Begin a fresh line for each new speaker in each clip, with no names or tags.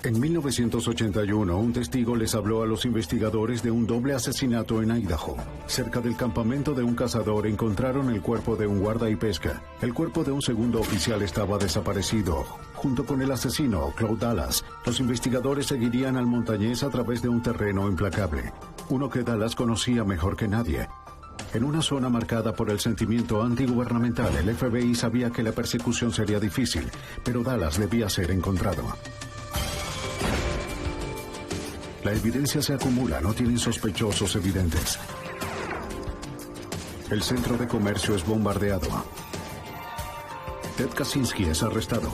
En 1981, un testigo les habló a los investigadores de un doble asesinato en Idaho. Cerca del campamento de un cazador encontraron el cuerpo de un guarda y pesca. El cuerpo de un segundo oficial estaba desaparecido, junto con el asesino, Claude Dallas. Los investigadores seguirían al montañés a través de un terreno implacable, uno que Dallas conocía mejor que nadie. En una zona marcada por el sentimiento antigubernamental, el FBI sabía que la persecución sería difícil, pero Dallas debía ser encontrado. La evidencia se acumula, no tienen sospechosos evidentes. El centro de comercio es bombardeado. Ted Kaczynski es arrestado.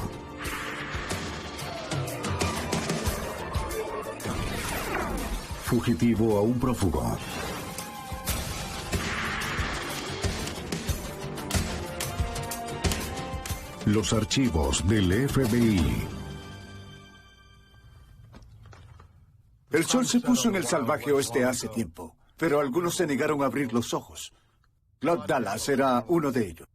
Fugitivo a un prófugo. Los archivos del FBI.
El sol se puso en el salvaje oeste hace tiempo, pero algunos se negaron a abrir los ojos. Claude Dallas era uno de ellos,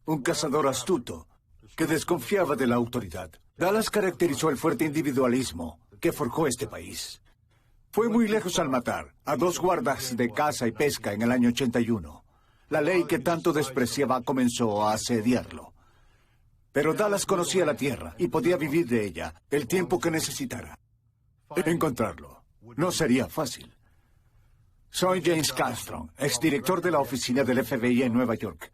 un cazador astuto que desconfiaba de la autoridad. Dallas caracterizó el fuerte individualismo que forjó este país. Fue muy lejos al matar a 2 guardas de caza y pesca en el año 81. La ley que tanto despreciaba comenzó a asediarlo. Pero Dallas conocía la tierra y podía vivir de ella el tiempo que necesitara. Encontrarlo no sería fácil. Soy James Castron, exdirector de la oficina del FBI en Nueva York.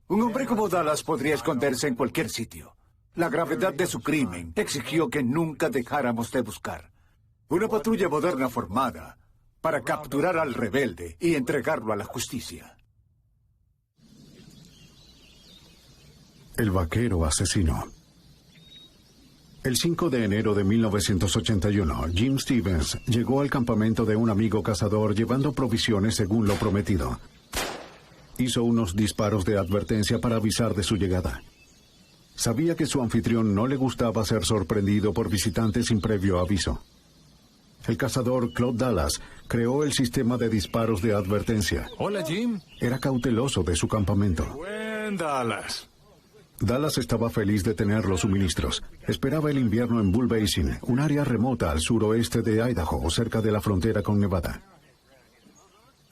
Un hombre como Dallas podría esconderse en cualquier sitio. La gravedad de su crimen exigió que nunca dejáramos de buscar. Una patrulla moderna formada para capturar al rebelde y entregarlo a la justicia.
El vaquero asesino. El 5 de enero de 1981, Jim Stevens llegó al campamento de un amigo cazador llevando provisiones según lo prometido. Hizo unos disparos de advertencia para avisar de su llegada. Sabía que su anfitrión no le gustaba ser sorprendido por visitantes sin previo aviso. El cazador Claude Dallas creó el sistema de disparos de advertencia.
Hola, Jim.
Era cauteloso de su campamento.
Buen Dallas.
Dallas estaba feliz de tener los suministros. Esperaba el invierno en Bull Basin, un área remota al suroeste de Idaho, cerca de la frontera con Nevada.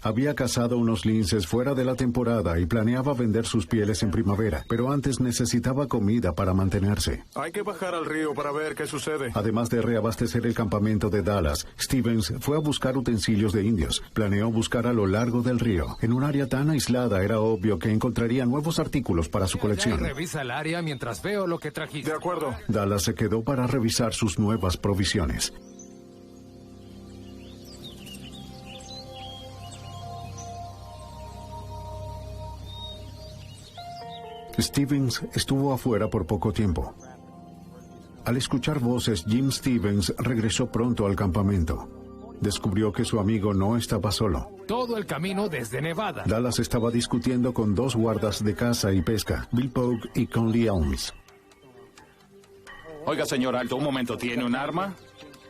Había cazado unos linces fuera de la temporada y planeaba vender sus pieles en primavera, pero antes necesitaba comida para mantenerse.
Hay que bajar al río para ver qué sucede.
Además de reabastecer el campamento de Dallas, Stevens fue a buscar utensilios de indios. Planeó buscar a lo largo del río. En un área tan aislada era obvio que encontraría nuevos artículos para su colección.
Revisa el área mientras veo lo que trajiste.
De acuerdo.
Dallas se quedó para revisar sus nuevas provisiones. Stevens estuvo afuera por poco tiempo. Al escuchar voces, Jim Stevens regresó pronto al campamento. Descubrió que su amigo no estaba solo.
Todo el camino desde Nevada.
Dallas estaba discutiendo con 2 guardas de caza y pesca, Bill Pogue y Conley Elms.
Oiga, señor Alto, un momento, ¿tiene un arma?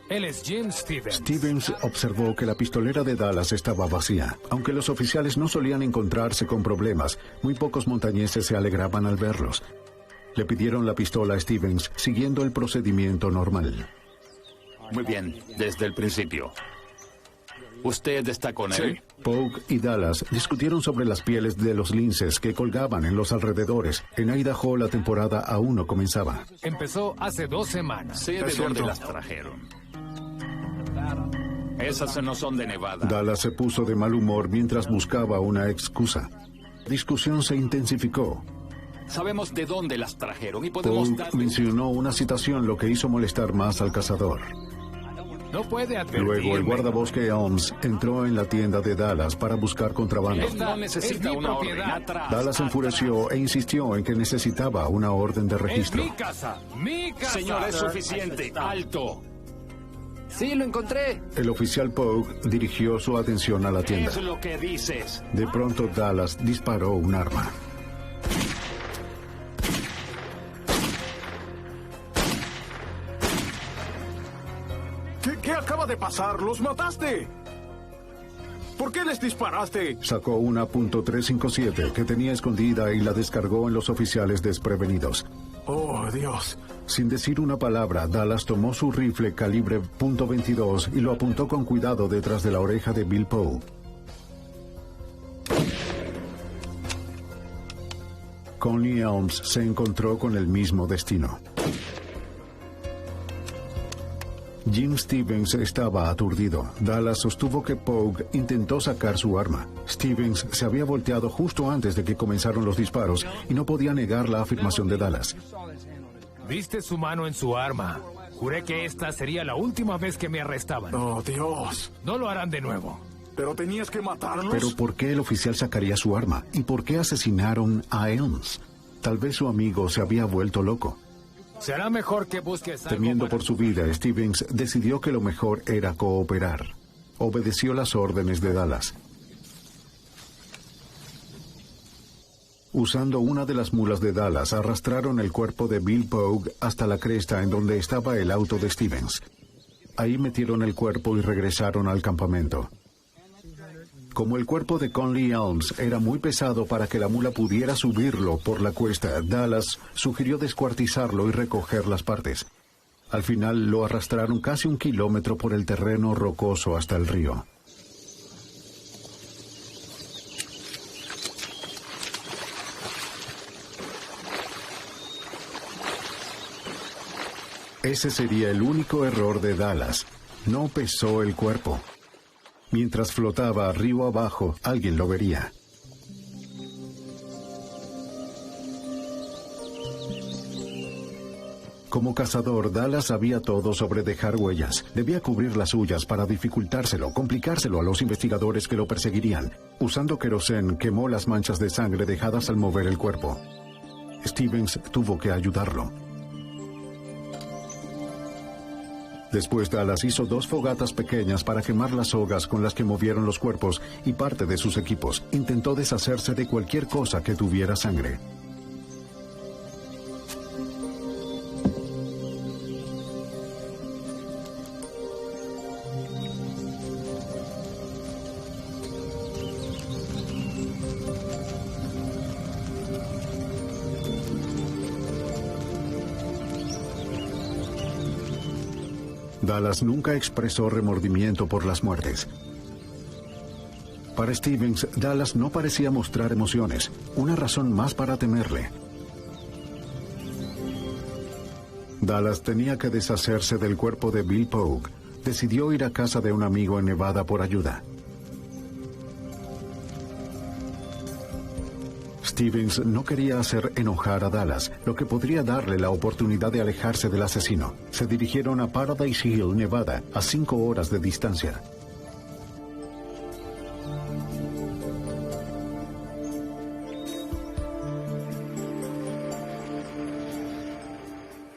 Él es Jim Stevens.
Stevens observó que la pistolera de Dallas estaba vacía. Aunque los oficiales no solían encontrarse con problemas, muy pocos montañeses se alegraban al verlos. Le pidieron la pistola a Stevens, siguiendo el procedimiento normal.
Muy bien, desde el principio. ¿Usted está con él?
Sí. Pogue y Dallas discutieron sobre las pieles de los linces que colgaban en los alrededores. En Idaho la temporada aún no comenzaba.
Empezó hace 2 semanas.
Sé de dónde las trajeron. Esas no son de Nevada.
Dallas se puso de mal humor mientras buscaba una excusa. La discusión se intensificó.
Sabemos de dónde las trajeron y podemos
Pogue
darle...
mencionó una citación, lo que hizo molestar más al cazador.
No puede advertirme.
Luego el guardabosque Elms entró en la tienda de Dallas para buscar contrabando.
No necesita una orden. Atrás.
Dallas se enfureció e insistió en que necesitaba una orden de
Es
registro.
mi casa. Mi casa.
Señor, es suficiente. Alto.
Sí, lo encontré.
El oficial Pogue dirigió su atención a la tienda.
Es lo que dices.
De pronto Dallas disparó un arma.
¿Qué acaba de pasar? ¡Los mataste! ¿Por qué les disparaste?
Sacó una .357 que tenía escondida y la descargó en los oficiales desprevenidos.
Oh, Dios.
Sin decir una palabra, Dallas tomó su rifle calibre .22 y lo apuntó con cuidado detrás de la oreja de Bill Pogue. Conley Elms se encontró con el mismo destino. Jim Stevens estaba aturdido. Dallas sostuvo que Pogue intentó sacar su arma. Stevens se había volteado justo antes de que comenzaron los disparos y no podía negar la afirmación de Dallas.
Viste su mano en su arma. Juré que esta sería la última vez que me arrestaban.
Oh, Dios.
No lo harán de nuevo.
Pero tenías que matarlos.
Pero ¿por qué el oficial sacaría su arma? ¿Y por qué asesinaron a Elms? Tal vez su amigo se había vuelto loco.
Será mejor que busques algo
Temiendo
para-
por su vida, Stevens decidió que lo mejor era cooperar. Obedeció las órdenes de Dallas. Usando una de las mulas de Dallas, arrastraron el cuerpo de Bill Pogue hasta la cresta en donde estaba el auto de Stevens. Ahí metieron el cuerpo y regresaron al campamento. Como el cuerpo de Conley Elms era muy pesado para que la mula pudiera subirlo por la cuesta, Dallas sugirió descuartizarlo y recoger las partes. Al final lo arrastraron casi 1 kilómetro por el terreno rocoso hasta el río. Ese sería el único error de Dallas. No pesó el cuerpo. Mientras flotaba río abajo, alguien lo vería. Como cazador, Dallas sabía todo sobre dejar huellas. Debía cubrir las suyas para dificultárselo, complicárselo a los investigadores que lo perseguirían. Usando querosén, quemó las manchas de sangre dejadas al mover el cuerpo. Stevens tuvo que ayudarlo. Después Dallas hizo 2 fogatas pequeñas para quemar las sogas con las que movieron los cuerpos y parte de sus equipos. Intentó deshacerse de cualquier cosa que tuviera sangre. Dallas nunca expresó remordimiento por las muertes. Para Stevens, Dallas no parecía mostrar emociones, una razón más para temerle. Dallas tenía que deshacerse del cuerpo de Bill Pogue. Decidió ir a casa de un amigo en Nevada por ayuda. Stevens no quería hacer enojar a Dallas, lo que podría darle la oportunidad de alejarse del asesino. Se dirigieron a Paradise Hill, Nevada, a 5 horas de distancia.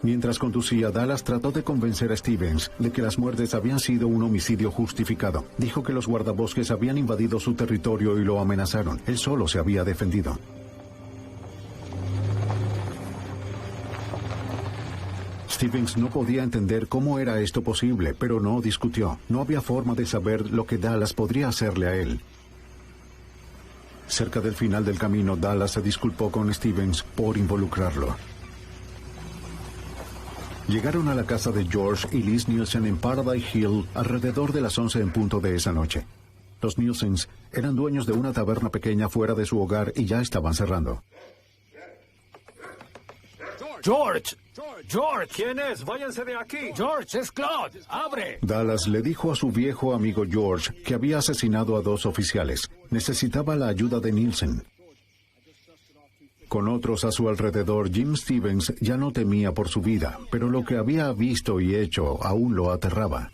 Mientras conducía, Dallas trató de convencer a Stevens de que las muertes habían sido un homicidio justificado. Dijo que los guardabosques habían invadido su territorio y lo amenazaron. Él solo se había defendido. Stevens no podía entender cómo era esto posible, pero no discutió. No había forma de saber lo que Dallas podría hacerle a él. Cerca del final del camino, Dallas se disculpó con Stevens por involucrarlo. Llegaron a la casa de George y Liz Nielsen en Paradise Hill alrededor de las 11 en punto de esa noche. Los Nielsens eran dueños de una taberna pequeña fuera de su hogar y ya estaban cerrando.
¡George! ¡George!
¿Quién es? Váyanse de aquí.
¡George, es Claude! ¡Abre!
Dallas le dijo a su viejo amigo George que había asesinado a 2 oficiales. Necesitaba la ayuda de Nielsen. Con otros a su alrededor, Jim Stevens ya no temía por su vida, pero lo que había visto y hecho aún lo aterraba.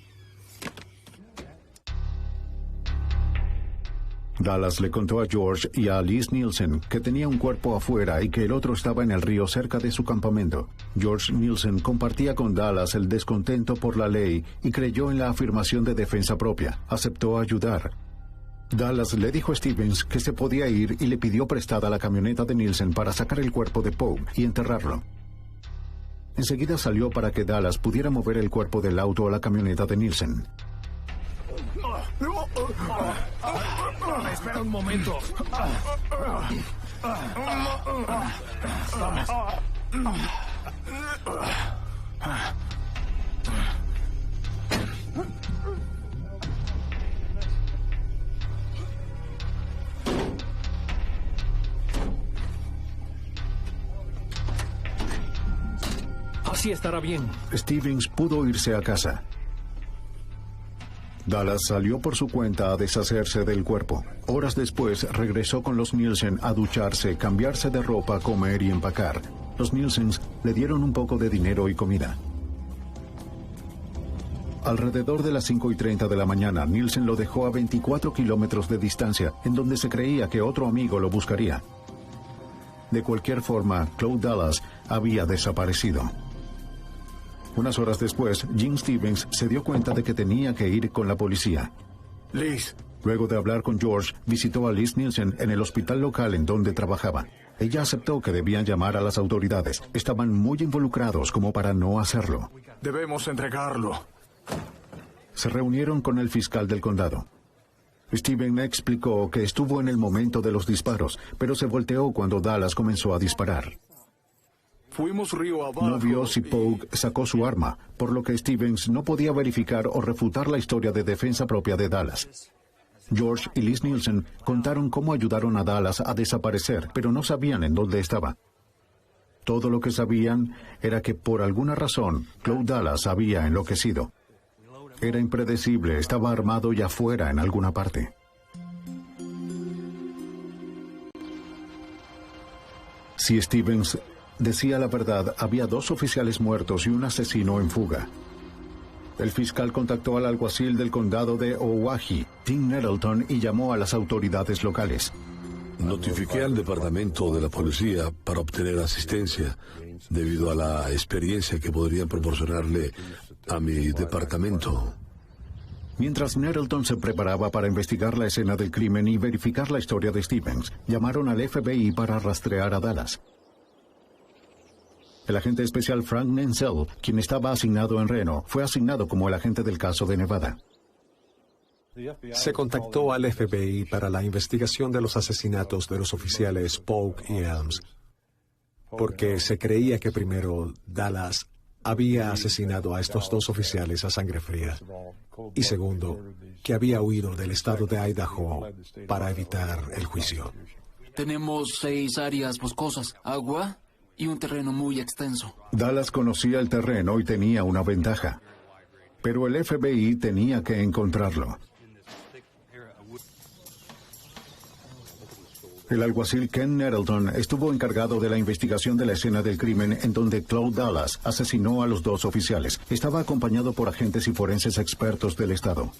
Dallas le contó a George y a Liz Nielsen que tenía un cuerpo afuera y que el otro estaba en el río cerca de su campamento. George Nielsen compartía con Dallas el descontento por la ley y creyó en la afirmación de defensa propia. Aceptó ayudar. Dallas le dijo a Stevens que se podía ir y le pidió prestada la camioneta de Nielsen para sacar el cuerpo de Pogue y enterrarlo. Enseguida salió para que Dallas pudiera mover el cuerpo del auto a la camioneta de Nielsen.
Espera un momento. Así estará bien.
Stevens pudo irse a casa. Dallas salió por su cuenta a deshacerse del cuerpo. Horas después regresó con los Nielsen a ducharse, cambiarse de ropa, comer y empacar. Los Nielsens le dieron un poco de dinero y comida. Alrededor de las 5:30 de la mañana, Nielsen lo dejó a 24 kilómetros de distancia, en donde se creía que otro amigo lo buscaría. De cualquier forma, Claude Dallas había desaparecido. Unas horas después, Jim Stevens se dio cuenta de que tenía que ir con la policía.
Liz.
Luego de hablar con George, visitó a Liz Nielsen en el hospital local en donde trabajaba. Ella aceptó que debían llamar a las autoridades. Estaban muy involucrados como para no hacerlo.
Debemos entregarlo.
Se reunieron con el fiscal del condado. Steven explicó que estuvo en el momento de los disparos, pero se volteó cuando Dallas comenzó a disparar.
Fuimos río abajo.
No vio si Pogue sacó su arma, por lo que Stevens no podía verificar o refutar la historia de defensa propia de Dallas. George y Liz Nielsen contaron cómo ayudaron a Dallas a desaparecer, pero no sabían en dónde estaba. Todo lo que sabían era que por alguna razón Claude Dallas había enloquecido. Era impredecible, estaba armado y afuera en alguna parte. Si Stevens decía la verdad, había 2 oficiales muertos y un asesino en fuga. El fiscal contactó al alguacil del condado de Owyhee, Tim Nettleton, y llamó a las autoridades locales.
Notifiqué al departamento de la policía para obtener asistencia debido a la experiencia que podrían proporcionarle a mi departamento.
Mientras Nettleton se preparaba para investigar la escena del crimen y verificar la historia de Stevens, llamaron al FBI para rastrear a Dallas. El agente especial Frank Nensel, quien estaba asignado en Reno, fue asignado como el agente del caso de Nevada.
Se contactó al FBI para la investigación de los asesinatos de los oficiales Pogue y Elms, porque se creía que primero Dallas había asesinado a estos 2 oficiales a sangre fría, y segundo, que había huido del estado de Idaho para evitar el juicio.
Tenemos 6 áreas boscosas, agua y un terreno muy extenso.
Dallas conocía el terreno y tenía una ventaja, pero el FBI tenía que encontrarlo. El alguacil Ken Nettleton estuvo encargado de la investigación de la escena del crimen en donde Claude Dallas asesinó a los 2 oficiales. Estaba acompañado por agentes y forenses expertos del estado.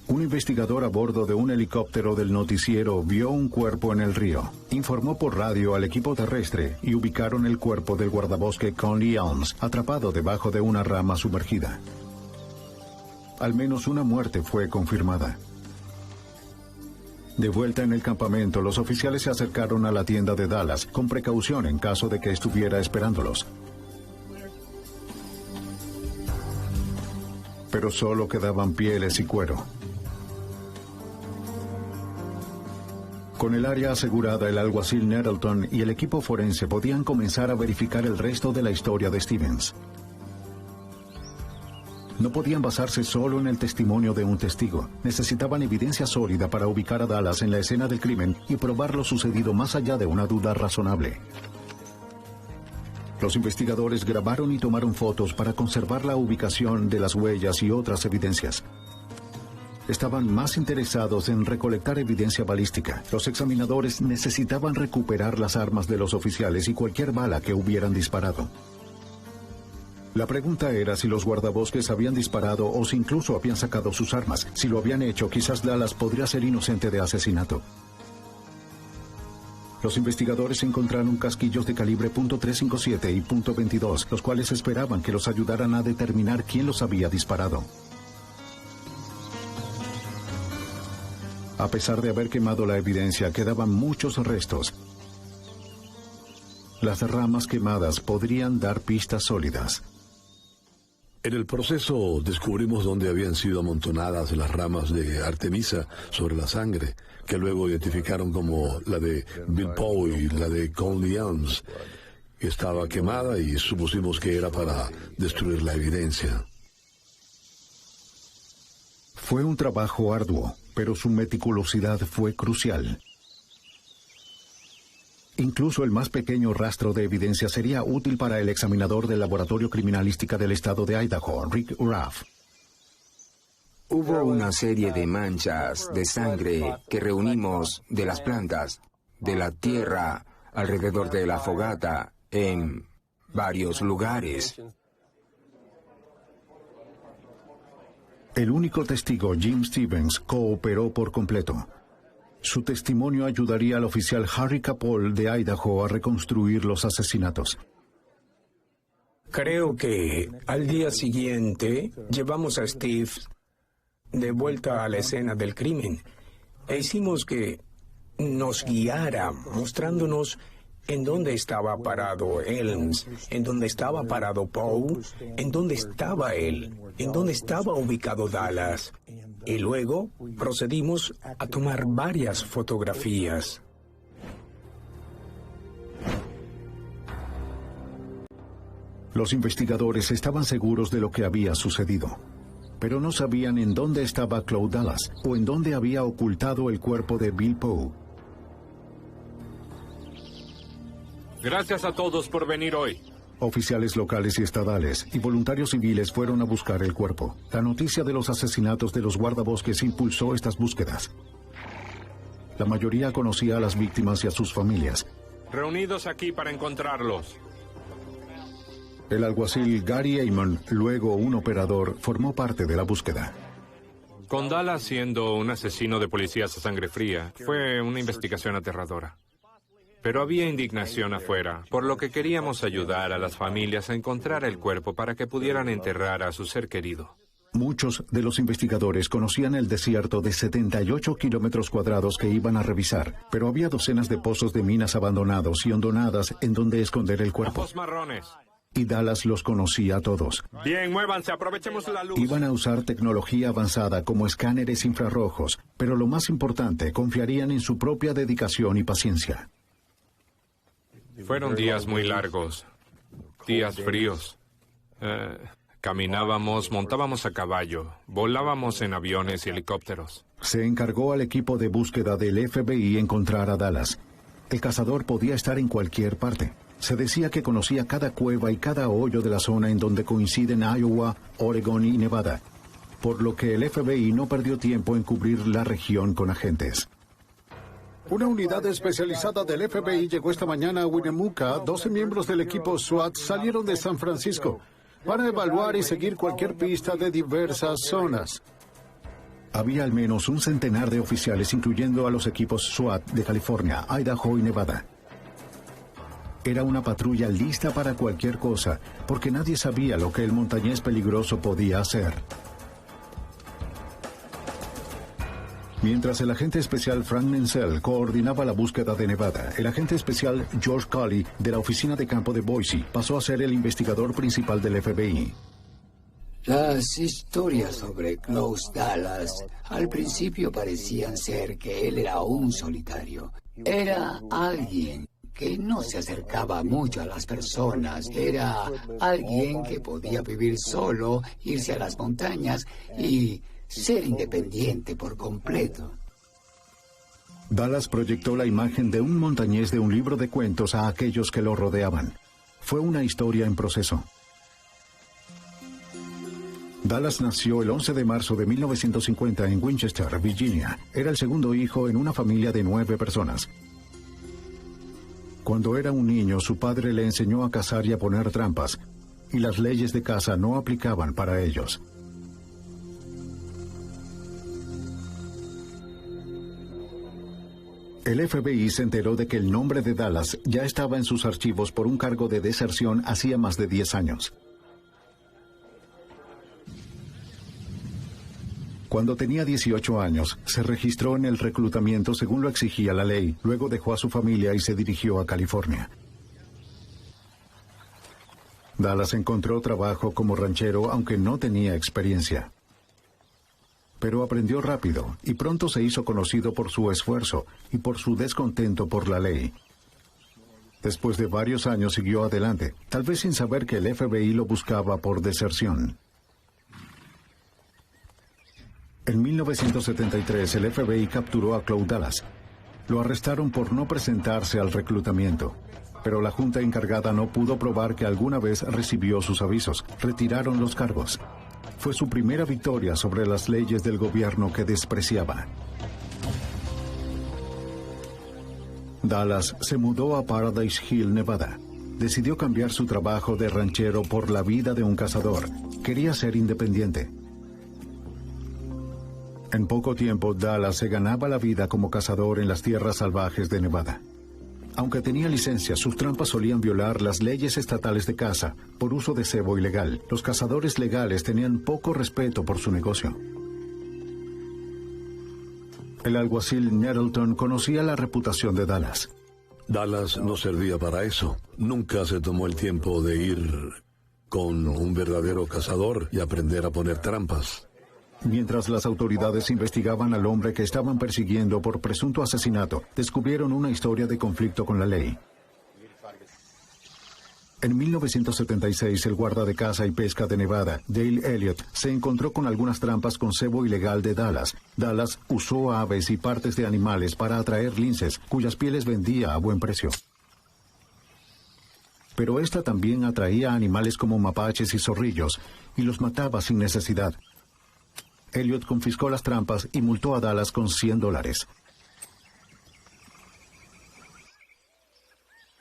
Un investigador a bordo de un helicóptero del noticiero vio un cuerpo en el río. Informó por radio al equipo terrestre y ubicaron el cuerpo del guardabosque Conley Elms, atrapado debajo de una rama sumergida. Al menos una muerte fue confirmada. De vuelta en el campamento, los oficiales se acercaron a la tienda de Dallas, con precaución en caso de que estuviera esperándolos. Pero solo quedaban pieles y cuero. Con el área asegurada, el alguacil Nettleton y el equipo forense podían comenzar a verificar el resto de la historia de Stevens. No podían basarse solo en el testimonio de un testigo. Necesitaban evidencia sólida para ubicar a Dallas en la escena del crimen y probar lo sucedido más allá de una duda razonable. Los investigadores grabaron y tomaron fotos para conservar la ubicación de las huellas y otras evidencias. Estaban más interesados en recolectar evidencia balística. Los examinadores necesitaban recuperar las armas de los oficiales y cualquier bala que hubieran disparado. La pregunta era si los guardabosques habían disparado o si incluso habían sacado sus armas. Si lo habían hecho, quizás Dallas podría ser inocente de asesinato. Los investigadores encontraron casquillos de calibre .357 y .22, los cuales esperaban que los ayudaran a determinar quién los había disparado. A pesar de haber quemado la evidencia, quedaban muchos restos. Las ramas quemadas podrían dar pistas sólidas.
En el proceso descubrimos dónde habían sido amontonadas las ramas de Artemisa sobre la sangre, que luego identificaron como la de Bill Pogue y la de Conley Elms. que estaba quemada y supusimos que era para destruir la evidencia.
Fue un trabajo arduo, pero su meticulosidad fue crucial. Incluso el más pequeño rastro de evidencia sería útil para el examinador del Laboratorio Criminalística del Estado de Idaho, Rick Ruff.
Hubo una serie de manchas de sangre que reunimos de las plantas, de la tierra, alrededor de la fogata, en varios lugares.
El único testigo, Jim Stevens, cooperó por completo. Su testimonio ayudaría al oficial Harry Capol de Idaho a reconstruir los asesinatos.
Creo que al día siguiente llevamos a Steve de vuelta a la escena del crimen e hicimos que nos guiara mostrándonos en dónde estaba parado Helms, en dónde estaba parado Poe, en dónde estaba él, en dónde estaba ubicado Dallas. Y luego procedimos a tomar varias fotografías.
Los investigadores estaban seguros de lo que había sucedido, pero no sabían en dónde estaba Claude Dallas o en dónde había ocultado el cuerpo de Bill Poe.
Gracias a todos por venir hoy.
Oficiales locales y estadales y voluntarios civiles fueron a buscar el cuerpo. La noticia de los asesinatos de los guardabosques impulsó estas búsquedas. La mayoría conocía a las víctimas y a sus familias.
Reunidos aquí para encontrarlos.
El alguacil Gary Amon, luego un operador, formó parte de la búsqueda.
Con Dallas siendo un asesino de policías a sangre fría, fue una investigación aterradora. Pero había indignación afuera, por lo que queríamos ayudar a las familias a encontrar el cuerpo para que pudieran enterrar a su ser querido.
Muchos de los investigadores conocían el desierto de 78 kilómetros cuadrados que iban a revisar, pero había docenas de pozos de minas abandonados y hondonadas en donde esconder el cuerpo.
Ojos marrones.
Y Dallas los conocía a todos.
Bien, muévanse, aprovechemos la luz.
Iban a usar tecnología avanzada como escáneres infrarrojos, pero lo más importante, confiarían en su propia dedicación y paciencia.
Fueron días muy largos, días fríos. Caminábamos, montábamos a caballo, volábamos en aviones y helicópteros.
Se encargó al equipo de búsqueda del FBI encontrar a Dallas. El cazador podía estar en cualquier parte. Se decía que conocía cada cueva y cada hoyo de la zona en donde coinciden Iowa, Oregon y Nevada, por lo que el FBI no perdió tiempo en cubrir la región con agentes.
Una unidad especializada del FBI llegó esta mañana a Winnemucca. 12 miembros del equipo SWAT salieron de San Francisco para evaluar y seguir cualquier pista de diversas zonas.
Había al menos un centenar de oficiales, incluyendo a los equipos SWAT de California, Idaho y Nevada. Era una patrulla lista para cualquier cosa, porque nadie sabía lo que el montañés peligroso podía hacer. Mientras el agente especial Frank Menzel coordinaba la búsqueda de Nevada, el agente especial George Colley de la oficina de campo de Boise pasó a ser el investigador principal del FBI.
Las historias sobre Claude Dallas al principio parecían ser que él era un solitario. Era alguien que no se acercaba mucho a las personas. Era alguien que podía vivir solo, irse a las montañas y ser independiente por completo.
Dallas proyectó la imagen de un montañés de un libro de cuentos a aquellos que lo rodeaban. Fue una historia en proceso. Dallas nació el 11 de marzo de 1950 en Winchester, Virginia. Era el segundo hijo en una familia de 9 personas. Cuando era un niño, su padre le enseñó a cazar y a poner trampas, y las leyes de caza no aplicaban para ellos. El FBI se enteró de que el nombre de Dallas ya estaba en sus archivos por un cargo de deserción hacía más de 10 años. Cuando tenía 18 años, se registró en el reclutamiento según lo exigía la ley. Luego dejó a su familia y se dirigió a California. Dallas encontró trabajo como ranchero, aunque no tenía experiencia. Pero aprendió rápido y pronto se hizo conocido por su esfuerzo y por su descontento por la ley. Después de varios años siguió adelante, tal vez sin saber que el FBI lo buscaba por deserción. En 1973, el FBI capturó a Cloud Dallas. Lo arrestaron por no presentarse al reclutamiento, pero la junta encargada no pudo probar que alguna vez recibió sus avisos. Retiraron los cargos. Fue su primera victoria sobre las leyes del gobierno que despreciaba. Dallas se mudó a Paradise Hill, Nevada. Decidió cambiar su trabajo de ranchero por la vida de un cazador. Quería ser independiente. En poco tiempo, Dallas se ganaba la vida como cazador en las tierras salvajes de Nevada. Aunque tenía licencia, sus trampas solían violar las leyes estatales de caza por uso de cebo ilegal. Los cazadores legales tenían poco respeto por su negocio. El alguacil Nettleton conocía la reputación de Dallas.
Dallas no servía para eso. Nunca se tomó el tiempo de ir con un verdadero cazador y aprender a poner trampas.
Mientras las autoridades investigaban al hombre que estaban persiguiendo por presunto asesinato, descubrieron una historia de conflicto con la ley. En 1976, el guarda de caza y pesca de Nevada, Dale Elliott, se encontró con algunas trampas con cebo ilegal de Dallas. Dallas usó aves y partes de animales para atraer linces, cuyas pieles vendía a buen precio. Pero esta también atraía animales como mapaches y zorrillos, y los mataba sin necesidad. Elliott confiscó las trampas y multó a Dallas con $100.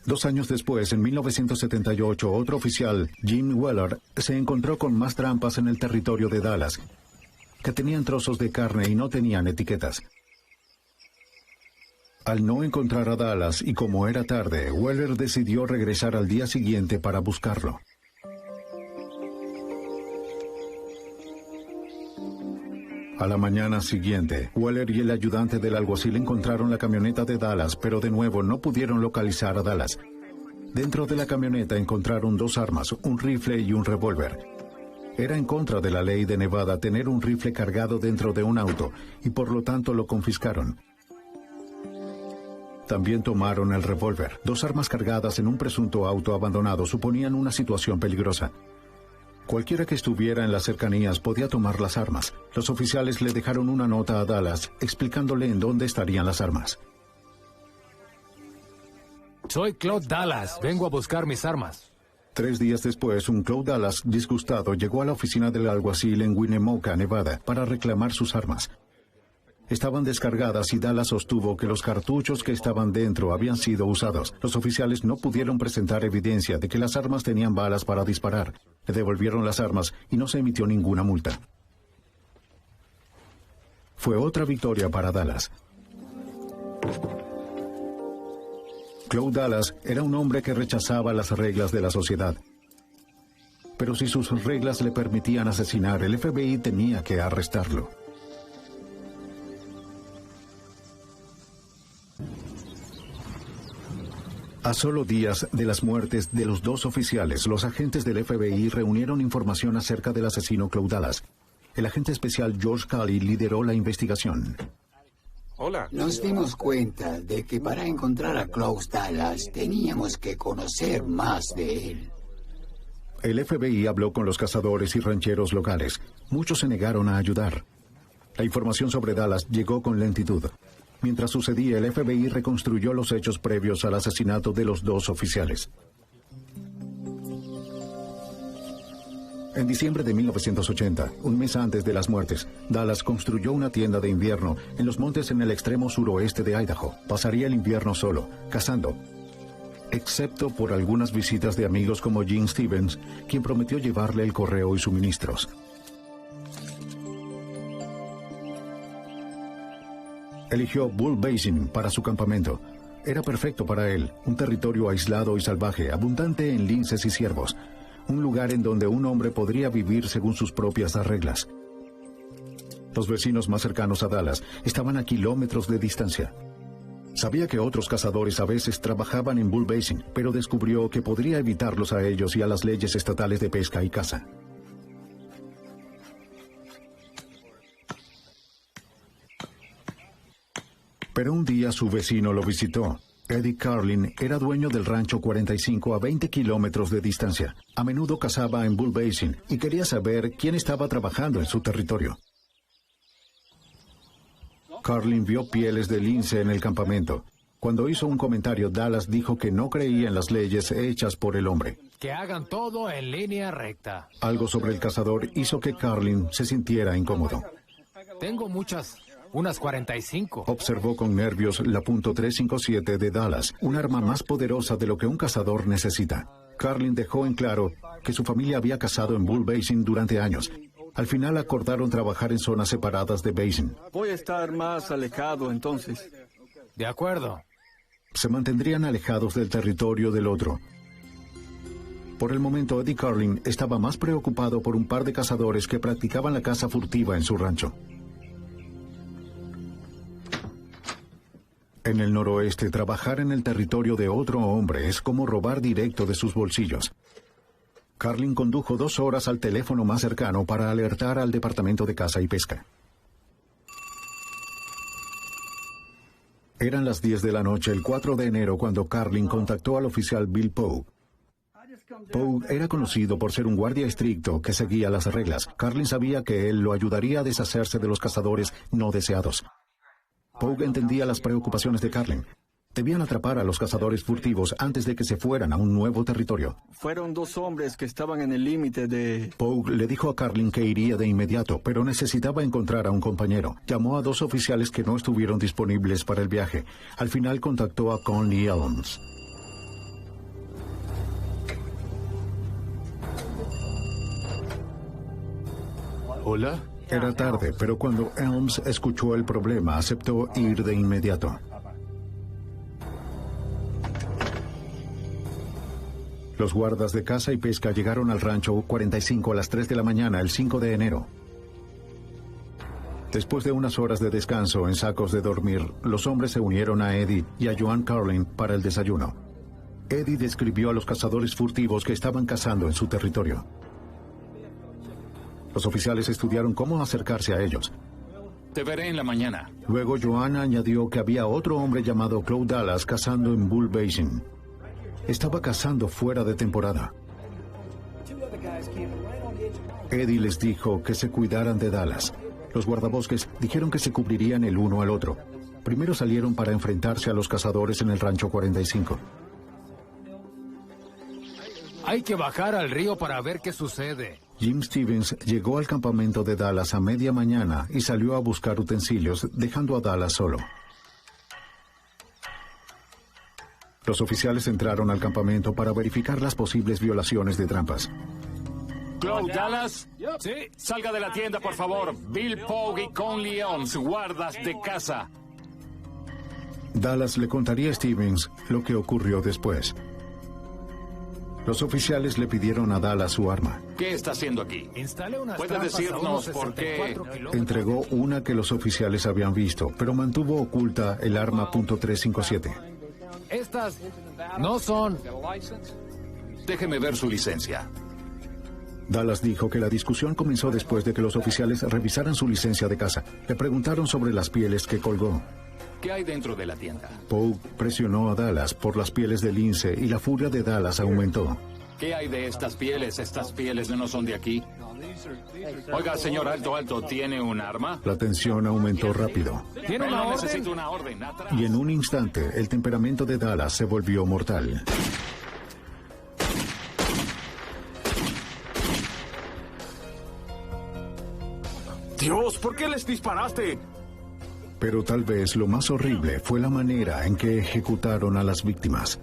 2 años después, en 1978, otro oficial, Jim Weller, se encontró con más trampas en el territorio de Dallas, que tenían trozos de carne y no tenían etiquetas. Al no encontrar a Dallas y como era tarde, Weller decidió regresar al día siguiente para buscarlo. A la mañana siguiente, Weller y el ayudante del alguacil encontraron la camioneta de Dallas, pero de nuevo no pudieron localizar a Dallas. Dentro de la camioneta encontraron 2 armas, un rifle y un revólver. Era en contra de la ley de Nevada tener un rifle cargado dentro de un auto, y por lo tanto lo confiscaron. También tomaron el revólver. 2 armas cargadas en un presunto auto abandonado suponían una situación peligrosa. Cualquiera que estuviera en las cercanías podía tomar las armas. Los oficiales le dejaron una nota a Dallas explicándole en dónde estarían las armas.
Soy Cloud Dallas. Vengo a buscar mis armas.
3 días después, un Cloud Dallas disgustado llegó a la oficina del alguacil en Winnemucca, Nevada, para reclamar sus armas. Estaban descargadas y Dallas sostuvo que los cartuchos que estaban dentro habían sido usados. Los oficiales no pudieron presentar evidencia de que las armas tenían balas para disparar. Le devolvieron las armas y no se emitió ninguna multa. Fue otra victoria para Dallas. Cloud Dallas era un hombre que rechazaba las reglas de la sociedad. Pero si sus reglas le permitían asesinar, el FBI tenía que arrestarlo. A solo días de las muertes de los 2 oficiales, los agentes del FBI reunieron información acerca del asesino Cloud Dallas. El agente especial George Calley lideró la investigación.
Hola.
Nos dimos cuenta de que para encontrar a Cloud Dallas teníamos que conocer más de él.
El FBI habló con los cazadores y rancheros locales. Muchos se negaron a ayudar. La información sobre Dallas llegó con lentitud. Mientras sucedía, el FBI reconstruyó los hechos previos al asesinato de los 2 oficiales. En diciembre de 1980, un mes antes de las muertes, Dallas construyó una tienda de invierno en los montes en el extremo suroeste de Idaho. Pasaría el invierno solo, cazando, excepto por algunas visitas de amigos como Gene Stevens, quien prometió llevarle el correo y suministros. Eligió Bull Basin para su campamento. Era perfecto para él, un territorio aislado y salvaje, abundante en linces y ciervos. Un lugar en donde un hombre podría vivir según sus propias reglas. Los vecinos más cercanos a Dallas estaban a kilómetros de distancia. Sabía que otros cazadores a veces trabajaban en Bull Basin, pero descubrió que podría evitarlos a ellos y a las leyes estatales de pesca y caza. Pero un día su vecino lo visitó. Eddie Carlin era dueño del rancho 45 a 20 kilómetros de distancia. A menudo cazaba en Bull Basin y quería saber quién estaba trabajando en su territorio. Carlin vio pieles de lince en el campamento. Cuando hizo un comentario, Dallas dijo que no creía en las leyes hechas por el hombre.
Que hagan todo en línea recta.
Algo sobre el cazador hizo que Carlin se sintiera incómodo.
Tengo unas 45.
Observó con nervios la .357 de Dallas, un arma más poderosa de lo que un cazador necesita. Carlin dejó en claro que su familia había cazado en Bull Basin durante años. Al final acordaron trabajar en zonas separadas de Basin.
Voy a estar más alejado entonces.
De acuerdo.
Se mantendrían alejados del territorio del otro. Por el momento, Eddie Carlin estaba más preocupado por un par de cazadores que practicaban la caza furtiva en su rancho. En el noroeste, trabajar en el territorio de otro hombre es como robar directo de sus bolsillos. Carlin condujo 2 horas al teléfono más cercano para alertar al Departamento de Caza y Pesca. Eran las 10 de la noche, el 4 de enero, cuando Carlin contactó al oficial Bill Pogue. Pogue era conocido por ser un guardia estricto que seguía las reglas. Carlin sabía que él lo ayudaría a deshacerse de los cazadores no deseados. Pogue entendía las preocupaciones de Carlin. Debían atrapar a los cazadores furtivos antes de que se fueran a un nuevo territorio.
Fueron 2 hombres que estaban en el límite de...
Pogue le dijo a Carlin que iría de inmediato, pero necesitaba encontrar a un compañero. Llamó a 2 oficiales que no estuvieron disponibles para el viaje. Al final contactó a Conley Elms.
¿Hola?
Era tarde, pero cuando Elms escuchó el problema, aceptó ir de inmediato. Los guardas de caza y pesca llegaron al rancho 45 a las 3 de la mañana, el 5 de enero. Después de unas horas de descanso en sacos de dormir, los hombres se unieron a Eddie y a Joan Carlin para el desayuno. Eddie describió a los cazadores furtivos que estaban cazando en su territorio. Los oficiales estudiaron cómo acercarse a ellos.
Te veré en la mañana.
Luego Joan añadió que había otro hombre llamado Claude Dallas cazando en Bull Basin. Estaba cazando fuera de temporada. Eddie les dijo que se cuidaran de Dallas. Los guardabosques dijeron que se cubrirían el uno al otro. Primero salieron para enfrentarse a los cazadores en el rancho 45.
Hay que bajar al río para ver qué sucede.
Jim Stevens llegó al campamento de Dallas a media mañana y salió a buscar utensilios, dejando a Dallas solo. Los oficiales entraron al campamento para verificar las posibles violaciones de trampas.
Claude Dallas.
Sí.
Salga de la tienda, por favor. Bill Pogue y Conley Elms, guardas de caza.
Dallas le contaría a Stevens lo que ocurrió después. Los oficiales le pidieron a Dallas su arma.
¿Qué está haciendo aquí? ¿Puede decirnos por qué?
Entregó una que los oficiales habían visto, pero mantuvo oculta el arma .357.
Estas no son...
Déjeme ver su licencia.
Dallas dijo que la discusión comenzó después de que los oficiales revisaran su licencia de caza. Le preguntaron sobre las pieles que colgó.
¿Qué hay dentro de la tienda?
Pogue presionó a Dallas por las pieles de lince y la furia de Dallas aumentó.
¿Qué hay de estas pieles? Estas pieles no son de aquí. Oiga, señor Alto, ¿tiene un arma?
La tensión aumentó rápido.
¿Tiene una orden?
Necesito una orden. Atrás.
Y en un instante, el temperamento de Dallas se volvió mortal.
Dios, ¿por qué les disparaste?
Pero tal vez lo más horrible fue la manera en que ejecutaron a las víctimas.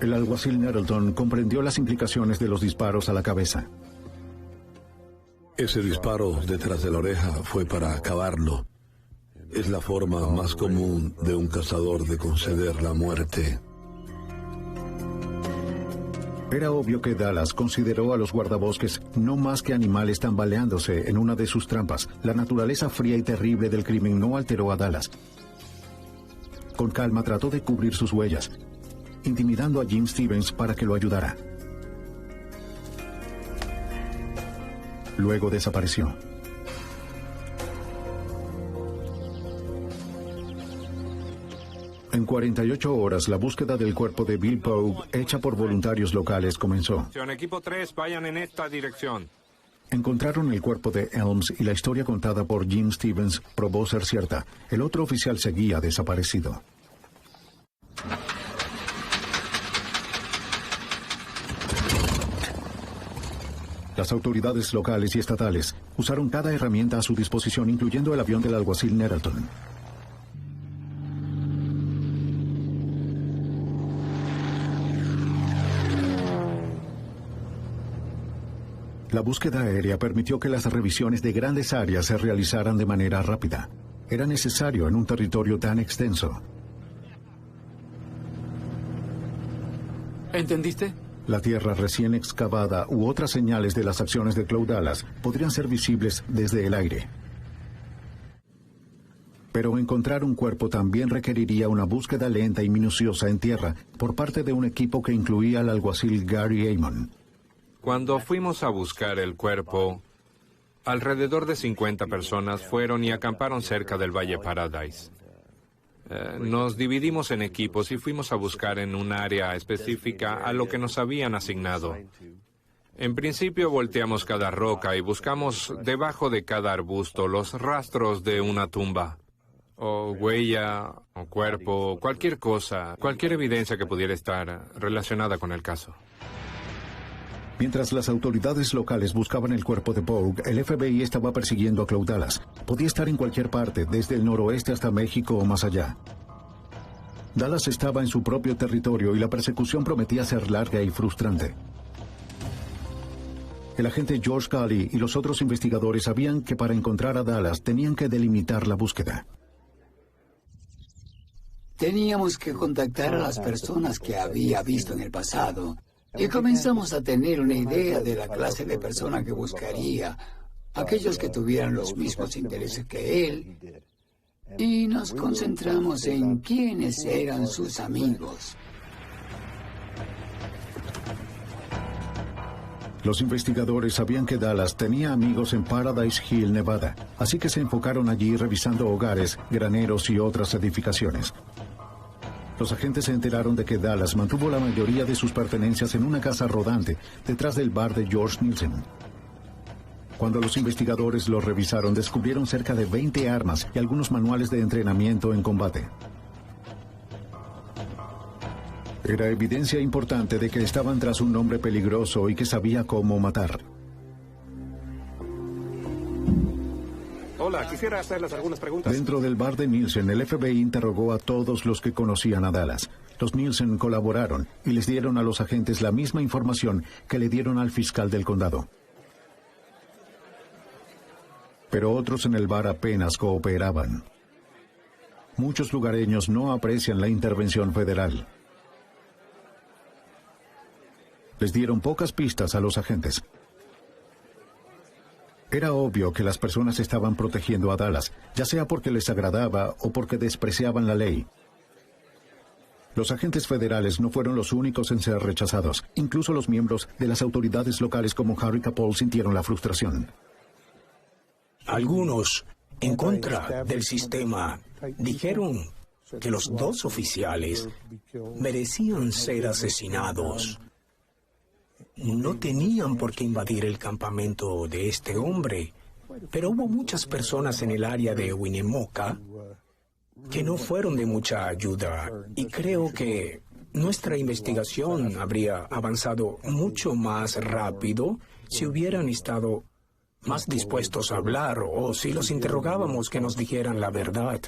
El alguacil Nettleton comprendió las implicaciones de los disparos a la cabeza.
Ese disparo detrás de la oreja fue para acabarlo. Es la forma más común de un cazador de conceder la muerte.
Era obvio que Dallas consideró a los guardabosques no más que animales tambaleándose en una de sus trampas. La naturaleza fría y terrible del crimen no alteró a Dallas. Con calma trató de cubrir sus huellas, intimidando a Jim Stevens para que lo ayudara. Luego desapareció. En 48 horas, la búsqueda del cuerpo de Bill Pogue, hecha por voluntarios locales, comenzó.
Equipo 3, vayan en esta dirección.
Encontraron el cuerpo de Elms y la historia contada por Jim Stevens probó ser cierta. El otro oficial seguía desaparecido. Las autoridades locales y estatales usaron cada herramienta a su disposición, incluyendo el avión del alguacil Nettleton. La búsqueda aérea permitió que las revisiones de grandes áreas se realizaran de manera rápida. Era necesario en un territorio tan extenso.
¿Entendiste?
La tierra recién excavada u otras señales de las acciones de Cloud Dallas podrían ser visibles desde el aire. Pero encontrar un cuerpo también requeriría una búsqueda lenta y minuciosa en tierra por parte de un equipo que incluía al alguacil Gary Amon.
Cuando fuimos a buscar el cuerpo, alrededor de 50 personas fueron y acamparon cerca del Valle Paradise. Nos dividimos en equipos y fuimos a buscar en un área específica a lo que nos habían asignado. En principio volteamos cada roca y buscamos debajo de cada arbusto los rastros de una tumba, o huella, o cuerpo, cualquier cosa, cualquier evidencia que pudiera estar relacionada con el caso.
Mientras las autoridades locales buscaban el cuerpo de Pogue, el FBI estaba persiguiendo a Cloud Dallas. Podía estar en cualquier parte, desde el noroeste hasta México o más allá. Dallas estaba en su propio territorio y la persecución prometía ser larga y frustrante. El agente George Galley y los otros investigadores sabían que para encontrar a Dallas tenían que delimitar la búsqueda.
Teníamos que contactar a las personas que había visto en el pasado. Y comenzamos a tener una idea de la clase de persona que buscaría, aquellos que tuvieran los mismos intereses que él, y nos concentramos en quiénes eran sus amigos.
Los investigadores sabían que Dallas tenía amigos en Paradise Hill, Nevada, así que se enfocaron allí revisando hogares, graneros y otras edificaciones. Los agentes se enteraron de que Dallas mantuvo la mayoría de sus pertenencias en una casa rodante detrás del bar de George Nielsen. Cuando los investigadores lo revisaron, descubrieron cerca de 20 armas y algunos manuales de entrenamiento en combate. Era evidencia importante de que estaban tras un hombre peligroso y que sabía cómo matar.
Hola, quisiera hacerles algunas preguntas.
Dentro del bar de Nielsen, el FBI interrogó a todos los que conocían a Dallas. Los Nielsen colaboraron y les dieron a los agentes la misma información que le dieron al fiscal del condado. Pero otros en el bar apenas cooperaban. Muchos lugareños no aprecian la intervención federal. Les dieron pocas pistas a los agentes. Era obvio que las personas estaban protegiendo a Dallas, ya sea porque les agradaba o porque despreciaban la ley. Los agentes federales no fueron los únicos en ser rechazados. Incluso los miembros de las autoridades locales como Harry Capol sintieron la frustración.
Algunos, en contra del sistema, dijeron que los dos oficiales merecían ser asesinados. No tenían por qué invadir el campamento de este hombre, pero hubo muchas personas en el área de Winnemucca que no fueron de mucha ayuda, y creo que nuestra investigación habría avanzado mucho más rápido si hubieran estado más dispuestos a hablar o si los interrogábamos que nos dijeran la verdad.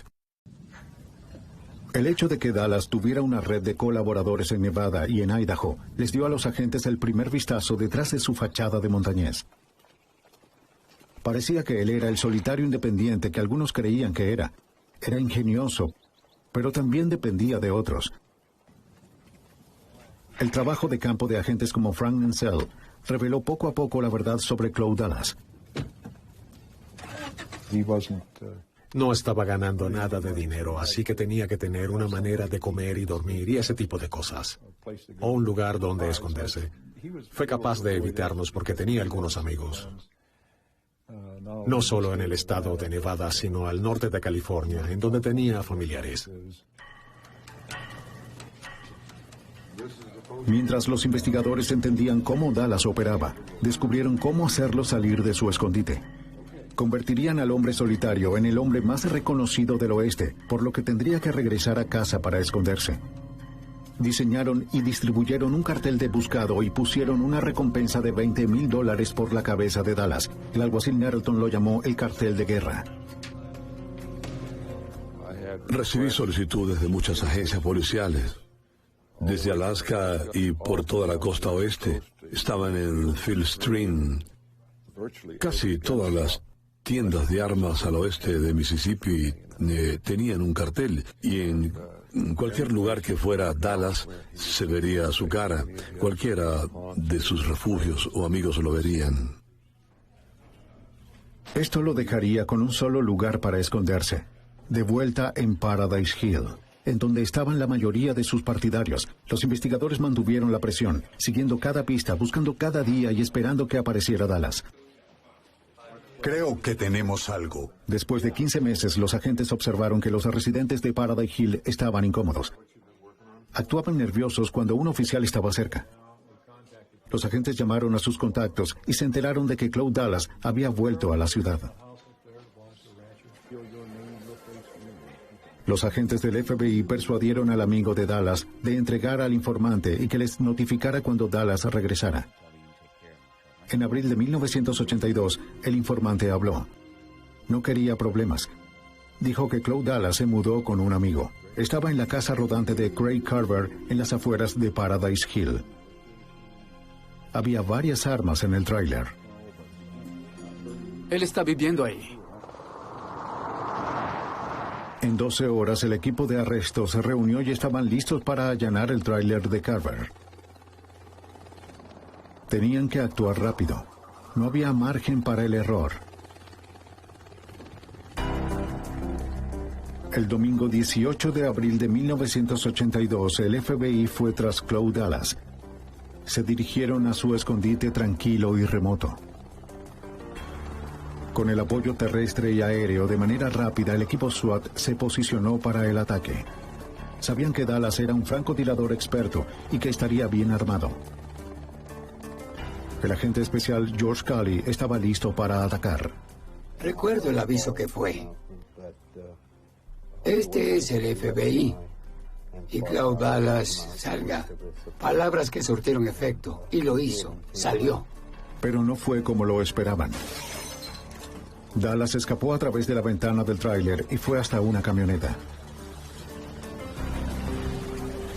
El hecho de que Dallas tuviera una red de colaboradores en Nevada y en Idaho les dio a los agentes el primer vistazo detrás de su fachada de montañés. Parecía que él era el solitario independiente que algunos creían que era. Era ingenioso, pero también dependía de otros. El trabajo de campo de agentes como Frank Mansell reveló poco a poco la verdad sobre Cloud Dallas.
No estaba ganando nada de dinero, así que tenía que tener una manera de comer y dormir y ese tipo de cosas. O un lugar donde esconderse. Fue capaz de evitarnos porque tenía algunos amigos. No solo en el estado de Nevada, sino al norte de California, en donde tenía familiares.
Mientras los investigadores entendían cómo Dallas operaba, descubrieron cómo hacerlo salir de su escondite. Convertirían al hombre solitario en el hombre más reconocido del oeste, por lo que tendría que regresar a casa para esconderse. Diseñaron y distribuyeron un cartel de buscado y pusieron una recompensa de $20,000 por la cabeza de Dallas. El alguacil Nettleton lo llamó el cartel de guerra.
Recibí solicitudes de muchas agencias policiales. Desde Alaska y por toda la costa oeste. Estaban en Field Stream. Casi todas las tiendas de armas al oeste de Mississippi tenían un cartel, y en cualquier lugar que fuera Dallas se vería su cara. Cualquiera de sus refugios o amigos lo verían.
Esto lo dejaría con un solo lugar para esconderse, de vuelta en Paradise Hill, en donde estaban la mayoría de sus partidarios. Los investigadores mantuvieron la presión, siguiendo cada pista, buscando cada día y esperando que apareciera Dallas.
Creo que tenemos algo.
Después de 15 meses, los agentes observaron que los residentes de Paradise Hill estaban incómodos. Actuaban nerviosos cuando un oficial estaba cerca. Los agentes llamaron a sus contactos y se enteraron de que Claude Dallas había vuelto a la ciudad. Los agentes del FBI persuadieron al amigo de Dallas de entregar al informante y que les notificara cuando Dallas regresara. En abril de 1982, el informante habló. No quería problemas. Dijo que Claude Dallas se mudó con un amigo. Estaba en la casa rodante de Craig Carver en las afueras de Paradise Hill. Había varias armas en el tráiler.
Él está viviendo ahí.
En 12 horas, el equipo de arresto se reunió y estaban listos para allanar el tráiler de Carver. Tenían que actuar rápido. No había margen para el error. El domingo 18 de abril de 1982, el FBI fue tras Claude Dallas. Se dirigieron a su escondite tranquilo y remoto. Con el apoyo terrestre y aéreo de manera rápida, el equipo SWAT se posicionó para el ataque. Sabían que Dallas era un francotirador experto y que estaría bien armado. El agente especial George Cully estaba listo para atacar.
Recuerdo el aviso que fue. Este es el FBI. Y Claude Dallas, salga. Palabras que surtieron efecto. Y lo hizo. Salió.
Pero no fue como lo esperaban. Dallas escapó a través de la ventana del tráiler y fue hasta una camioneta.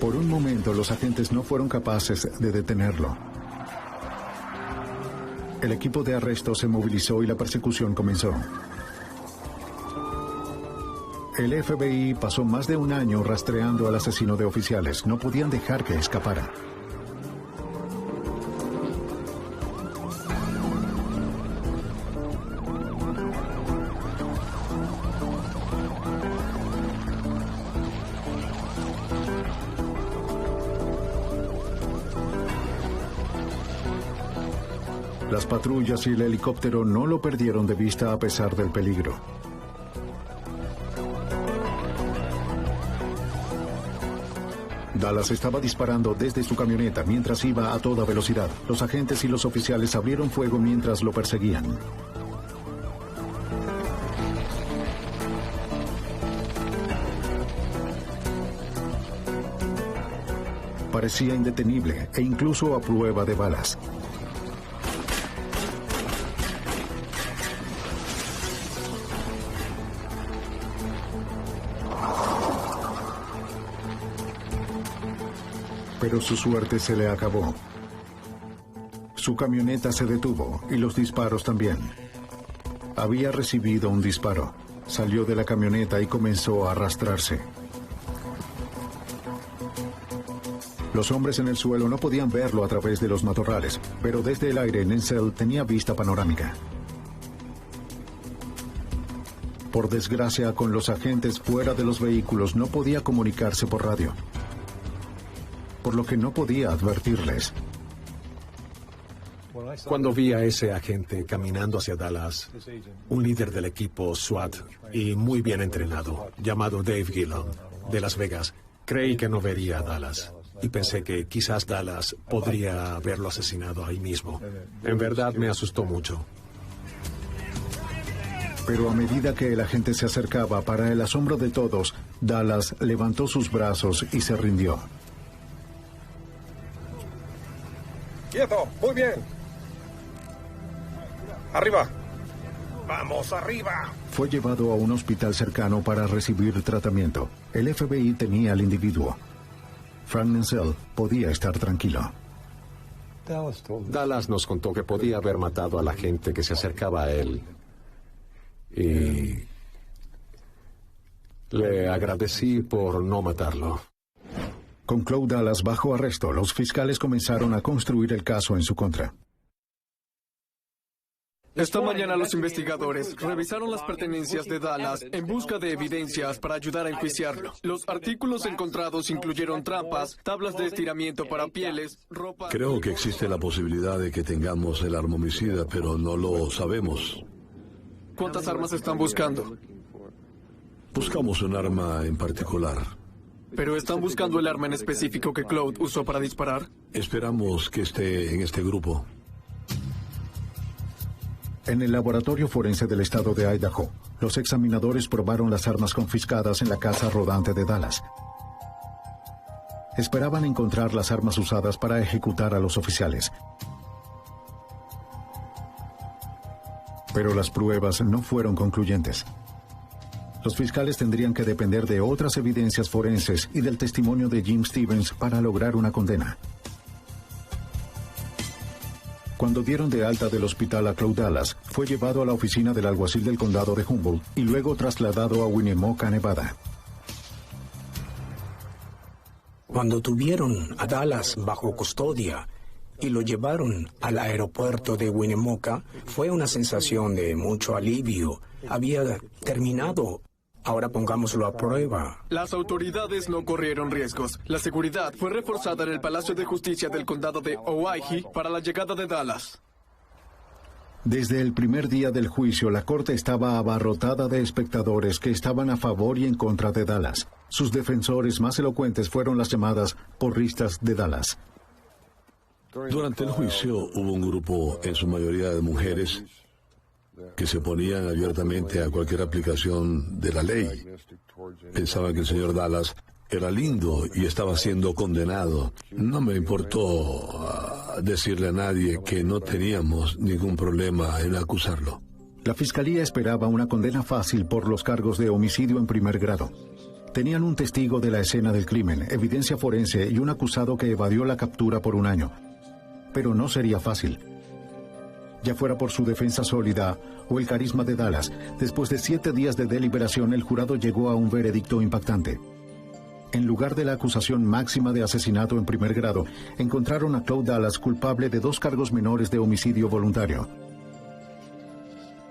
Por un momento, los agentes no fueron capaces de detenerlo. El equipo de arresto se movilizó y la persecución comenzó. El FBI pasó más de un año rastreando al asesino de oficiales. No podían dejar que escapara. Las patrullas y el helicóptero no lo perdieron de vista a pesar del peligro. Dallas estaba disparando desde su camioneta mientras iba a toda velocidad. Los agentes y los oficiales abrieron fuego mientras lo perseguían. Parecía indetenible e incluso a prueba de balas. Pero su suerte se le acabó. Su camioneta se detuvo y los disparos también. Había recibido un disparo. Salió de la camioneta y comenzó a arrastrarse. Los hombres en el suelo no podían verlo a través de los matorrales, pero desde el aire Nensel tenía vista panorámica. Por desgracia, con los agentes fuera de los vehículos no podía comunicarse por radio, por lo que no podía advertirles.
Cuando vi a ese agente caminando hacia Dallas, un líder del equipo SWAT y muy bien entrenado, llamado Dave Gillum, de Las Vegas, creí que no vería a Dallas. Y pensé que quizás Dallas podría haberlo asesinado ahí mismo. En verdad me asustó mucho.
Pero a medida que el agente se acercaba, para el asombro de todos, Dallas levantó sus brazos y se rindió.
¡Quieto! ¡Muy bien! ¡Arriba! ¡Vamos, arriba!
Fue llevado a un hospital cercano para recibir tratamiento. El FBI tenía al individuo. Frank Nensel podía estar tranquilo.
Dallas nos contó que podía haber matado a la gente que se acercaba a él. Y le agradecí por no matarlo.
Con Claude Dallas bajo arresto, los fiscales comenzaron a construir el caso en su contra.
Esta mañana los investigadores revisaron las pertenencias de Dallas en busca de evidencias para ayudar a enjuiciarlo. Los artículos encontrados incluyeron trampas, tablas de estiramiento para pieles, ropa...
Creo que existe la posibilidad de que tengamos el arma homicida, pero no lo sabemos.
¿Cuántas armas están buscando?
Buscamos un arma en particular.
¿Pero están buscando el arma en específico que Claude usó para disparar?
Esperamos que esté en este grupo.
En el laboratorio forense del estado de Idaho, los examinadores probaron las armas confiscadas en la casa rodante de Dallas. Esperaban encontrar las armas usadas para ejecutar a los oficiales. Pero las pruebas no fueron concluyentes. Los fiscales tendrían que depender de otras evidencias forenses y del testimonio de Jim Stevens para lograr una condena. Cuando dieron de alta del hospital a Claude Dallas, fue llevado a la oficina del alguacil del condado de Humboldt y luego trasladado a Winnemucca, Nevada.
Cuando tuvieron a Dallas bajo custodia y lo llevaron al aeropuerto de Winnemucca, fue una sensación de mucho alivio. Había terminado. Ahora pongámoslo a prueba.
Las autoridades no corrieron riesgos. La seguridad fue reforzada en el Palacio de Justicia del condado de Owyhee para la llegada de Dallas.
Desde el primer día del juicio, la corte estaba abarrotada de espectadores que estaban a favor y en contra de Dallas. Sus defensores más elocuentes fueron las llamadas porristas de Dallas.
Durante el juicio hubo un grupo, en su mayoría de mujeres, que se oponían abiertamente a cualquier aplicación de la ley. Pensaban que el señor Dallas era lindo y estaba siendo condenado. No me importó decirle a nadie que no teníamos ningún problema en acusarlo.
La fiscalía esperaba una condena fácil por los cargos de homicidio en primer grado. Tenían un testigo de la escena del crimen, evidencia forense y un acusado que evadió la captura por un año. Pero no sería fácil. Ya fuera por su defensa sólida o el carisma de Dallas, después de 7 días de deliberación, el jurado llegó a un veredicto impactante. En lugar de la acusación máxima de asesinato en primer grado, encontraron a Claude Dallas culpable de 2 cargos menores de homicidio voluntario.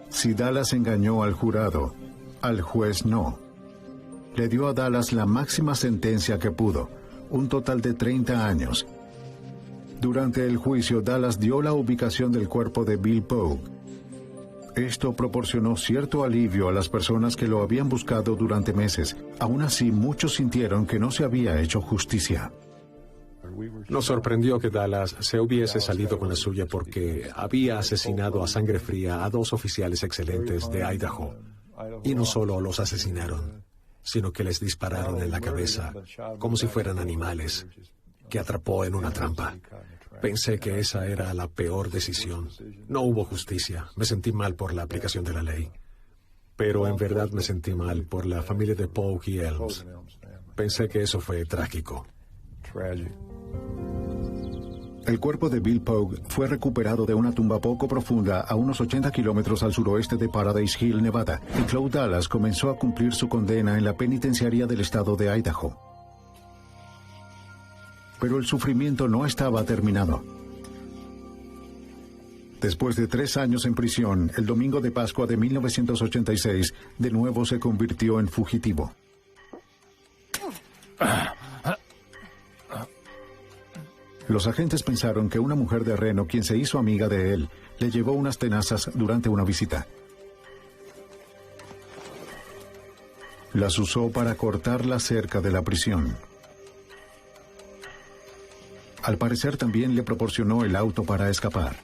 Si Dallas engañó al jurado, al juez no. Le dio a Dallas la máxima sentencia que pudo, un total de 30 años. Durante el juicio, Dallas dio la ubicación del cuerpo de Bill Pogue. Esto proporcionó cierto alivio a las personas que lo habían buscado durante meses. Aún así, muchos sintieron que no se había hecho justicia.
Nos sorprendió que Dallas se hubiese salido con la suya porque había asesinado a sangre fría a 2 oficiales excelentes de Idaho. Y no solo los asesinaron, sino que les dispararon en la cabeza como si fueran animales que atrapó en una trampa. Pensé que esa era la peor decisión. No hubo justicia. Me sentí mal por la aplicación de la ley. Pero en verdad me sentí mal por la familia de Pogue y Elms. Pensé que eso fue trágico.
El cuerpo de Bill Pogue fue recuperado de una tumba poco profunda a unos 80 kilómetros al suroeste de Paradise Hill, Nevada, y Claude Dallas comenzó a cumplir su condena en la penitenciaría del estado de Idaho. Pero el sufrimiento no estaba terminado. Después de 3 años en prisión, el domingo de Pascua de 1986, de nuevo se convirtió en fugitivo. Los agentes pensaron que una mujer de Reno, quien se hizo amiga de él, le llevó unas tenazas durante una visita. Las usó para cortar la cerca de la prisión. Al parecer también le proporcionó el auto para escapar.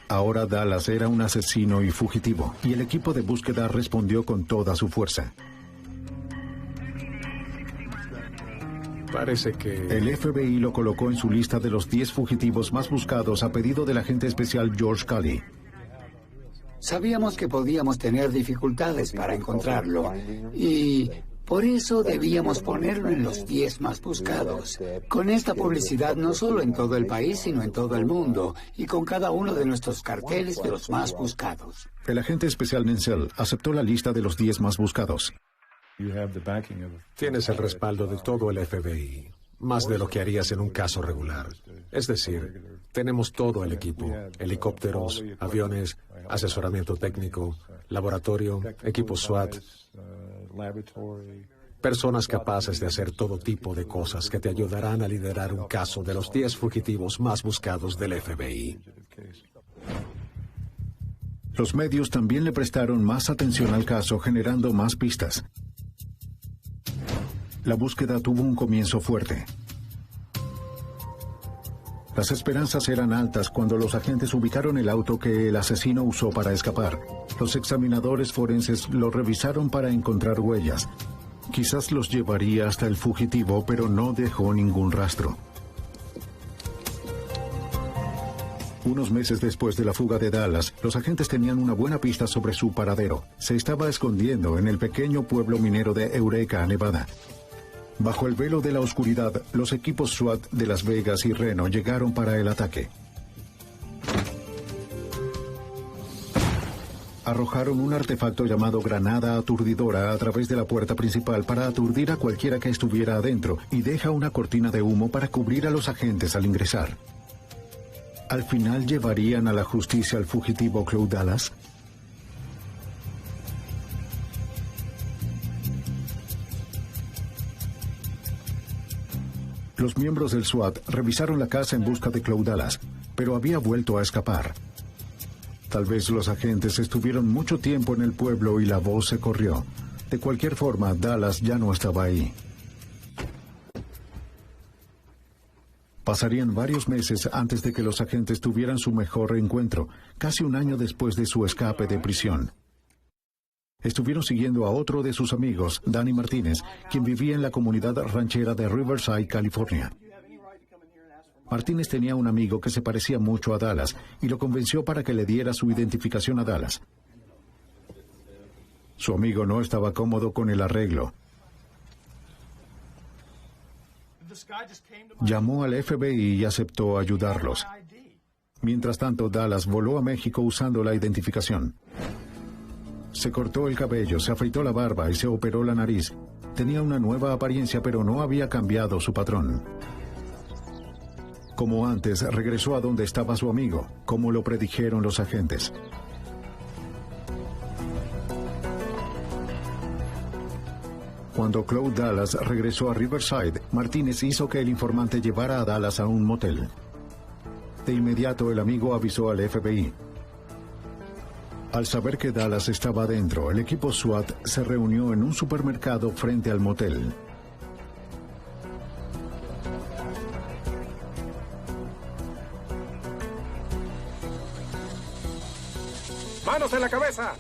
Ahora Dallas era un asesino y fugitivo, y el equipo de búsqueda respondió con toda su fuerza.
Parece que
el FBI lo colocó en su lista de los 10 fugitivos más buscados a pedido del agente especial George Cully.
Sabíamos que podíamos tener dificultades para encontrarlo y por eso debíamos ponerlo en los 10 más buscados. Con esta publicidad no solo en todo el país, sino en todo el mundo, y con cada uno de nuestros carteles de los más buscados.
El agente especial Menzel aceptó la lista de los 10 más buscados.
Tienes el respaldo de todo el FBI, más de lo que harías en un caso regular. Es decir, tenemos todo el equipo, helicópteros, aviones, asesoramiento técnico, laboratorio, equipo SWAT, personas capaces de hacer todo tipo de cosas que te ayudarán a liderar un caso de los 10 fugitivos más buscados del FBI.
Los medios también le prestaron más atención al caso, generando más pistas. La búsqueda tuvo un comienzo fuerte. Las esperanzas eran altas cuando los agentes ubicaron el auto que el asesino usó para escapar. Los examinadores forenses lo revisaron para encontrar huellas. Quizás los llevaría hasta el fugitivo, pero no dejó ningún rastro. Unos meses después de la fuga de Dallas, los agentes tenían una buena pista sobre su paradero. Se estaba escondiendo en el pequeño pueblo minero de Eureka, Nevada. Bajo el velo de la oscuridad, los equipos SWAT de Las Vegas y Reno llegaron para el ataque. Arrojaron un artefacto llamado granada aturdidora a través de la puerta principal para aturdir a cualquiera que estuviera adentro y deja una cortina de humo para cubrir a los agentes al ingresar. ¿Al final llevarían a la justicia al fugitivo Claude Dallas? Los miembros del SWAT revisaron la casa en busca de Claude Dallas, pero había vuelto a escapar. Tal vez los agentes estuvieron mucho tiempo en el pueblo y la voz se corrió. De cualquier forma, Dallas ya no estaba ahí. Pasarían varios meses antes de que los agentes tuvieran su mejor reencuentro, casi un año después de su escape de prisión. Estuvieron siguiendo a otro de sus amigos, Danny Martínez, quien vivía en la comunidad ranchera de Riverside, California. Martínez tenía un amigo que se parecía mucho a Dallas y lo convenció para que le diera su identificación a Dallas. Su amigo no estaba cómodo con el arreglo. Llamó al FBI y aceptó ayudarlos. Mientras tanto, Dallas voló a México usando la identificación. Se cortó el cabello, se afeitó la barba y se operó la nariz. Tenía una nueva apariencia, pero no había cambiado su patrón. Como antes, regresó a donde estaba su amigo, como lo predijeron los agentes. Cuando Claude Dallas regresó a Riverside, Martínez hizo que el informante llevara a Dallas a un motel. De inmediato, el amigo avisó al FBI. Al saber que Dallas estaba adentro, el equipo SWAT se reunió en un supermercado frente al motel.
¡Manos en la cabeza!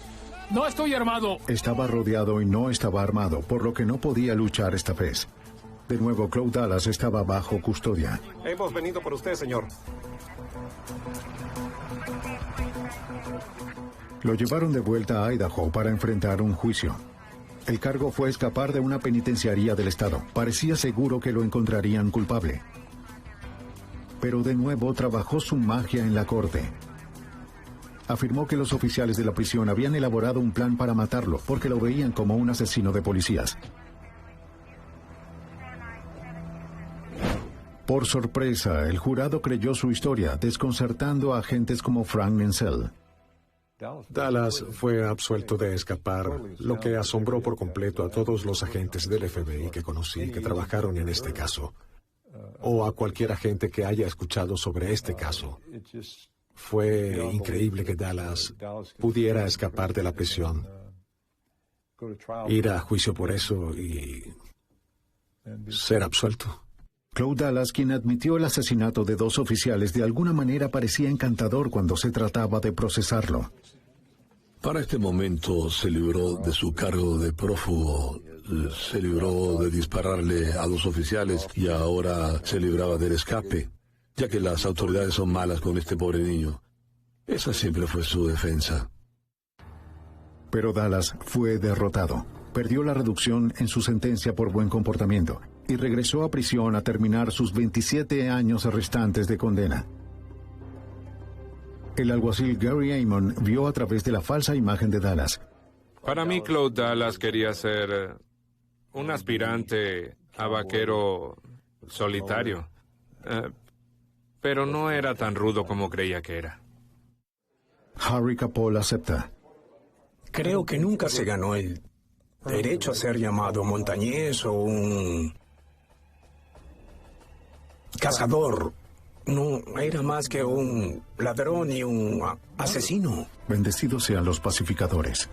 ¡No estoy armado!
Estaba rodeado y no estaba armado, por lo que no podía luchar esta vez. De nuevo, Claude Dallas estaba bajo custodia.
Hemos venido por usted, señor.
Lo llevaron de vuelta a Idaho para enfrentar un juicio. El cargo fue escapar de una penitenciaría del estado. Parecía seguro que lo encontrarían culpable. Pero de nuevo trabajó su magia en la corte. Afirmó que los oficiales de la prisión habían elaborado un plan para matarlo porque lo veían como un asesino de policías. Por sorpresa, el jurado creyó su historia, desconcertando a agentes como Frank Menzel.
Dallas fue absuelto de escapar, lo que asombró por completo a todos los agentes del FBI que conocí que trabajaron en este caso, o a cualquier agente que haya escuchado sobre este caso. Fue increíble que Dallas pudiera escapar de la prisión, ir a juicio por eso y ser absuelto.
Claude Dallas, quien admitió el asesinato de 2 oficiales, de alguna manera parecía encantador cuando se trataba de procesarlo.
Para este momento se libró de su cargo de prófugo, se libró de dispararle a 2 oficiales y ahora se libraba del escape, ya que las autoridades son malas con este pobre niño. Esa siempre fue su defensa.
Pero Dallas fue derrotado. Perdió la reducción en su sentencia por buen comportamiento y regresó a prisión a terminar sus 27 años restantes de condena. El alguacil Gary Amon vio a través de la falsa imagen de Dallas.
Para mí, Claude Dallas quería ser un aspirante a vaquero solitario, pero no era tan rudo como creía que era.
Harry Capol acepta.
Creo que nunca se ganó el derecho a ser llamado montañés o un cazador. No era más que un ladrón y un asesino.
Bendecidos sean los pacificadores.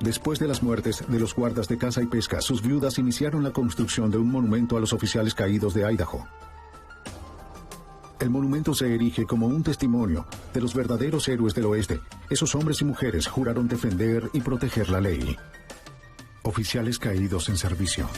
Después de las muertes de los guardas de caza y pesca, sus viudas iniciaron la construcción de un monumento a los oficiales caídos de Idaho. El monumento se erige como un testimonio de los verdaderos héroes del oeste. Esos hombres y mujeres juraron defender y proteger la ley. Oficiales caídos en servicio.